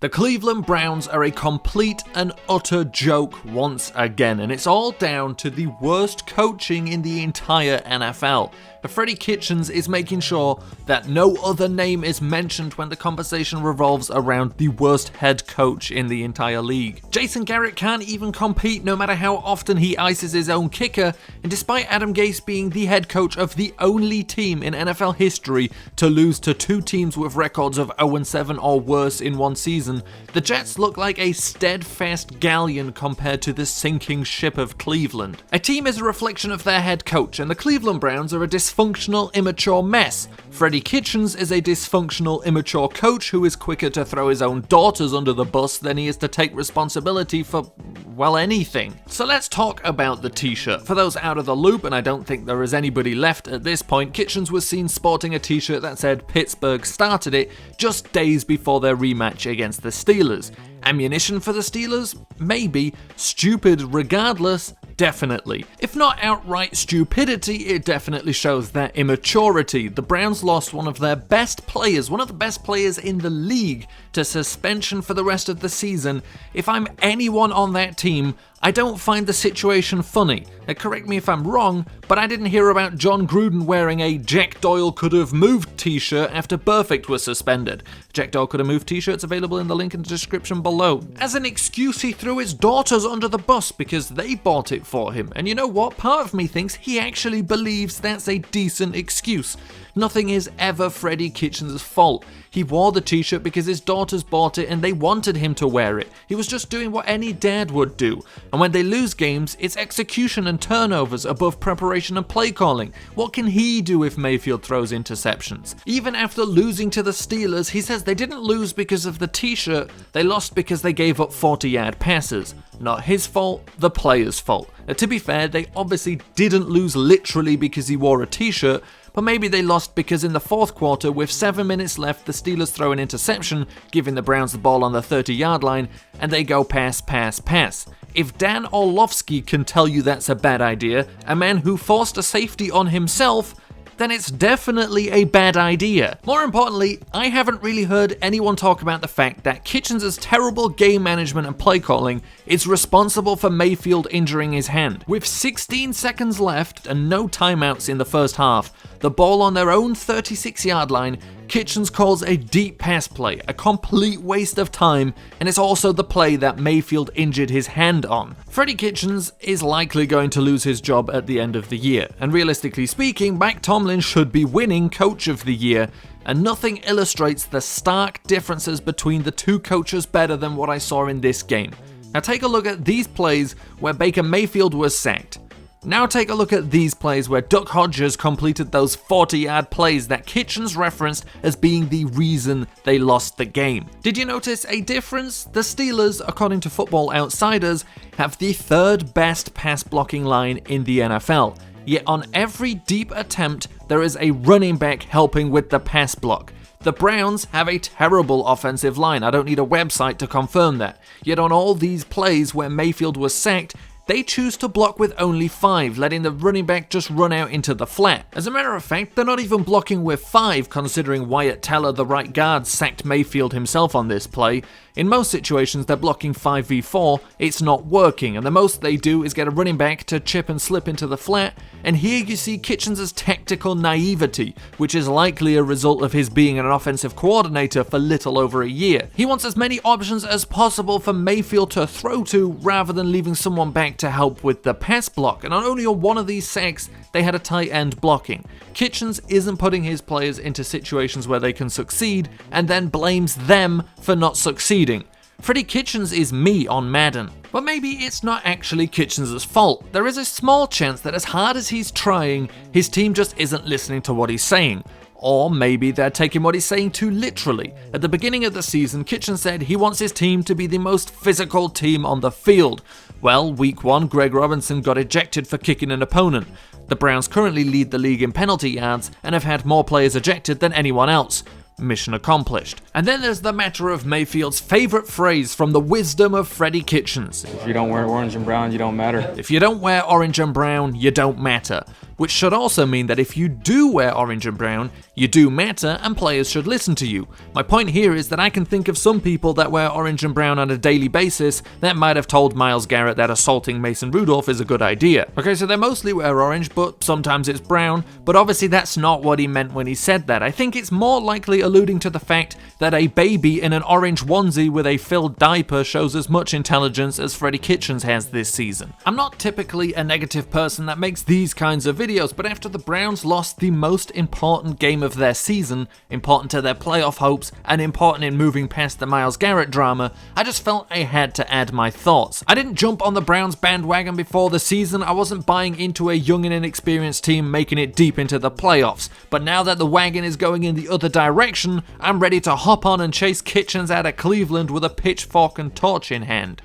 The Cleveland Browns are a complete and utter joke once again, and it's all down to the worst coaching in the entire NFL. Freddie Kitchens is making sure that no other name is mentioned when the conversation revolves around the worst head coach in the entire league. Jason Garrett can't even compete no matter how often he ices his own kicker, and despite Adam Gase being the head coach of the only team in NFL history to lose to two teams with records of 0-7 or worse in one season, the Jets look like a steadfast galleon compared to the sinking ship of Cleveland. A team is a reflection of their head coach, and the Cleveland Browns are a dysfunctional, immature mess. Freddie Kitchens is a dysfunctional, immature coach who is quicker to throw his own daughters under the bus than he is to take responsibility for, well, anything. So let's talk about the t-shirt. For those out of the loop, and I don't think there is anybody left at this point, Kitchens was seen sporting a t-shirt that said Pittsburgh started it just days before their rematch against the Steelers. Ammunition for the Steelers? Maybe. Stupid regardless? Definitely. If not outright stupidity, it definitely shows their immaturity. The Browns lost one of their best players, one of the best players in the league, to suspension for the rest of the season. If I'm anyone on that team, I don't find the situation funny. Now, correct me if I'm wrong, but I didn't hear about John Gruden wearing a Jack Doyle could have moved t-shirt after Burfict was suspended. Jack Doyle could have moved t-shirts available in the link in the description below. As an excuse, he threw his daughters under the bus because they bought it for him. And you know what? Part of me thinks he actually believes that's a decent excuse. Nothing is ever Freddie Kitchens' fault. He wore the t-shirt because his daughters bought it and they wanted him to wear it. He was just doing what any dad would do. And when they lose games, it's execution and turnovers above preparation and play calling. What can he do if Mayfield throws interceptions? Even after losing to the Steelers, he says they didn't lose because of the t-shirt, they lost because they gave up 40-yard passes. Not his fault, the player's fault. Now, to be fair, they obviously didn't lose literally because he wore a t-shirt, but maybe they lost because in the fourth quarter, with 7 minutes left, the Steelers throw an interception, giving the Browns the ball on the 30-yard line, and they go pass, pass, pass. If Dan Orlovsky can tell you that's a bad idea, a man who forced a safety on himself, then it's definitely a bad idea. More importantly, I haven't really heard anyone talk about the fact that Kitchens' terrible game management and play calling is responsible for Mayfield injuring his hand. With 16 seconds left and no timeouts in the first half, the ball on their own 36-yard line, Kitchens calls a deep pass play, a complete waste of time, and it's also the play that Mayfield injured his hand on. Freddie Kitchens is likely going to lose his job at the end of the year, and realistically speaking, Mike Tomlin should be winning Coach of the Year, and nothing illustrates the stark differences between the two coaches better than what I saw in this game. Now take a look at these plays where Baker Mayfield was sacked. Now take a look at these plays where Duck Hodges completed those 40-yard plays that Kitchens referenced as being the reason they lost the game. Did you notice a difference? The Steelers, according to Football Outsiders, have the third best pass blocking line in the NFL. Yet on every deep attempt, there is a running back helping with the pass block. The Browns have a terrible offensive line. I don't need a website to confirm that. Yet on all these plays where Mayfield was sacked, they choose to block with only 5, letting the running back just run out into the flat. As a matter of fact, they're not even blocking with 5, considering Wyatt Teller, the right guard, sacked Mayfield himself on this play. In most situations, they're blocking 5v4, it's not working, and the most they do is get a running back to chip and slip into the flat, and here you see Kitchens' tactical naivety, which is likely a result of his being an offensive coordinator for little over a year. He wants as many options as possible for Mayfield to throw to, rather than leaving someone back to help with the pass block, and on only one of these sacks, they had a tight end blocking. Kitchens isn't putting his players into situations where they can succeed, and then blames them for not succeeding. Freddie Kitchens is me on Madden. But maybe it's not actually Kitchens' fault. There is a small chance that as hard as he's trying, his team just isn't listening to what he's saying. Or maybe they're taking what he's saying too literally. At the beginning of the season, Kitchens said he wants his team to be the most physical team on the field. Well, week 1, Greg Robinson got ejected for kicking an opponent. The Browns currently lead the league in penalty yards and have had more players ejected than anyone else. Mission accomplished. And then there's the matter of Mayfield's favorite phrase from the wisdom of Freddie Kitchens. If you don't wear orange and brown, you don't matter. If you don't wear orange and brown, you don't matter. which should also mean that if you do wear orange and brown, you do matter and players should listen to you. My point here is that I can think of some people that wear orange and brown on a daily basis that might have told Myles Garrett that assaulting Mason Rudolph is a good idea. Okay, so they mostly wear orange, but sometimes it's brown, but obviously that's not what he meant when he said that. I think it's more likely alluding to the fact that a baby in an orange onesie with a filled diaper shows as much intelligence as Freddie Kitchens has this season. I'm not typically a negative person that makes these kinds of videos, but after the Browns lost the most important game of their season, important to their playoff hopes, and important in moving past the Myles Garrett drama, I just felt I had to add my thoughts. I didn't jump on the Browns bandwagon before the season. I wasn't buying into a young and inexperienced team making it deep into the playoffs, but now that the wagon is going in the other direction, I'm ready to hop on and chase Kitchens out of Cleveland with a pitchfork and torch in hand.